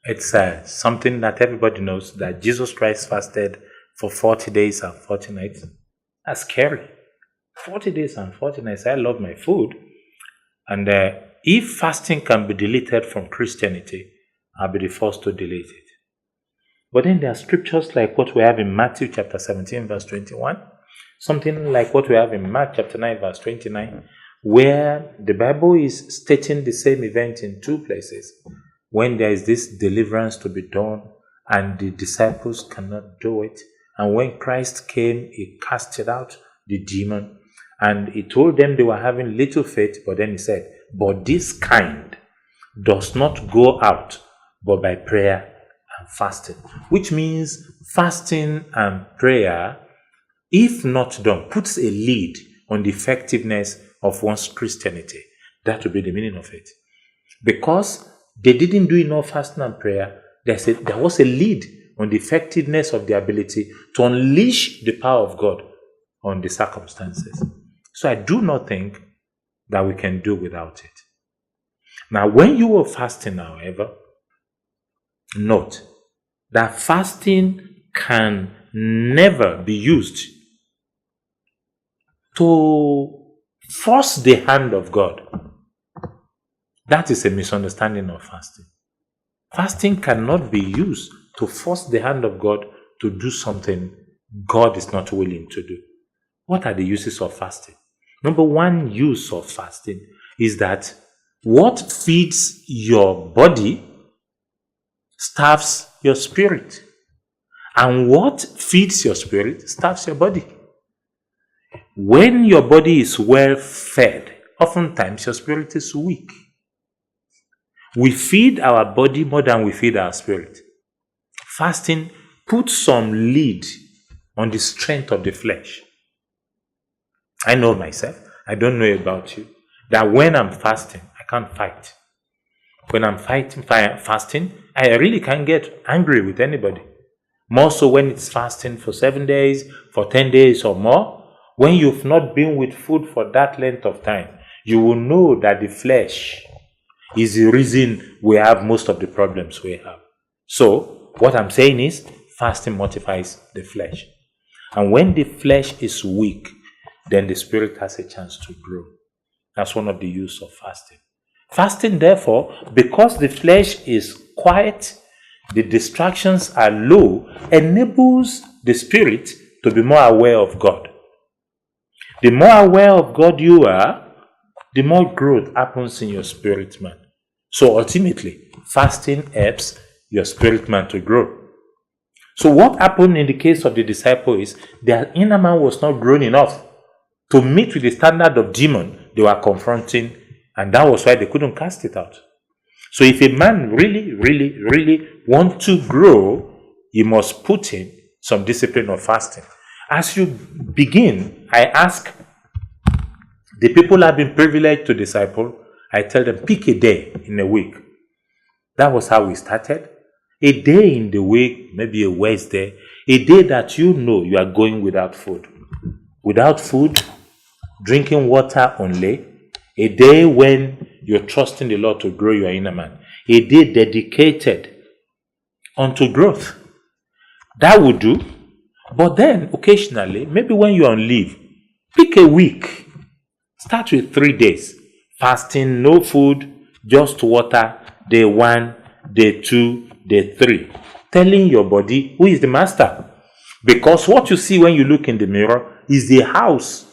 It's something that everybody knows, that Jesus Christ fasted for 40 days and 40 nights. That's scary. 40 days and 40 nights. I love my food. And if fasting can be deleted from Christianity, I'll be the first to delete it. But then there are scriptures like what we have in Matthew chapter 17, verse 21. Something like what we have in Mark chapter 9, verse 29, where the Bible is stating the same event in two places. When there is this deliverance to be done and the disciples cannot do it. And when Christ came, he casted out the demon. And he told them they were having little faith. But then he said, but this kind does not go out but by prayer and fasting. Which means fasting and prayer, if not done, puts a lid on the effectiveness of one's Christianity. That would be the meaning of it. Because they didn't do enough fasting and prayer, there was a lid on the effectiveness of the ability to unleash the power of God on the circumstances. So I do not think that we can do without it. Now, when you are fasting, however, note that fasting can never be used to force the hand of God. That is a misunderstanding of fasting. Fasting cannot be used to force the hand of God to do something God is not willing to do. What are the uses of fasting? Number one use of fasting is that what feeds your body starves your spirit. And what feeds your spirit starves your body. When your body is well fed, oftentimes your spirit is weak. We feed our body more than we feed our spirit. Fasting puts some lid on the strength of the flesh. I know myself, I don't know about you, that when I'm fasting, I can't fight. When I'm fasting, I really can't get angry with anybody. More so when it's fasting for 7 days, for 10 days or more. When you've not been with food for that length of time, you will know that the flesh is the reason we have most of the problems we have. So, what I'm saying is, fasting mortifies the flesh. And when the flesh is weak, then the spirit has a chance to grow. That's one of the use of fasting. Fasting, therefore, because the flesh is quiet, the distractions are low, enables the spirit to be more aware of God. The more aware of God you are, the more growth happens in your spirit man. So ultimately, fasting helps your spirit man to grow. So what happened in the case of the disciple is their inner man was not grown enough to meet with the standard of demon they were confronting, and that was why they couldn't cast it out. So if a man really wants to grow, he must put in some discipline of fasting. As you begin, I ask the people I've been privileged to disciple, I tell them, pick a day in a week. That was how we started. A day in the week, maybe a Wednesday, a day that you know you are going without food. Without food, drinking water only. A day when you're trusting the Lord to grow your inner man. A day dedicated unto growth. That would do. But then, occasionally, maybe when you're on leave, pick a week. Start with 3 days. Fasting, no food, just water. Day 1, day 2, day 3. Telling your body who is the master. Because what you see when you look in the mirror is the house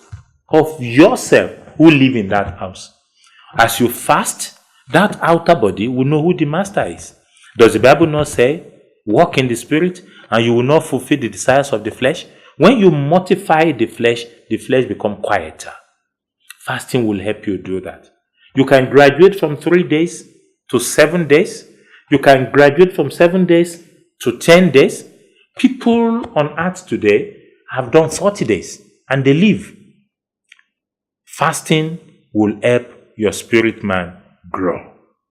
of yourself who live in that house. As you fast, that outer body will know who the master is. Does the Bible not say, walk in the spirit and you will not fulfill the desires of the flesh? When you mortify the flesh becomes quieter. Fasting will help you do that. You can graduate from 3 days to 7 days. You can graduate from 7 days to 10 days. People on earth today have done 40 days and they live. Fasting will help your spirit man grow.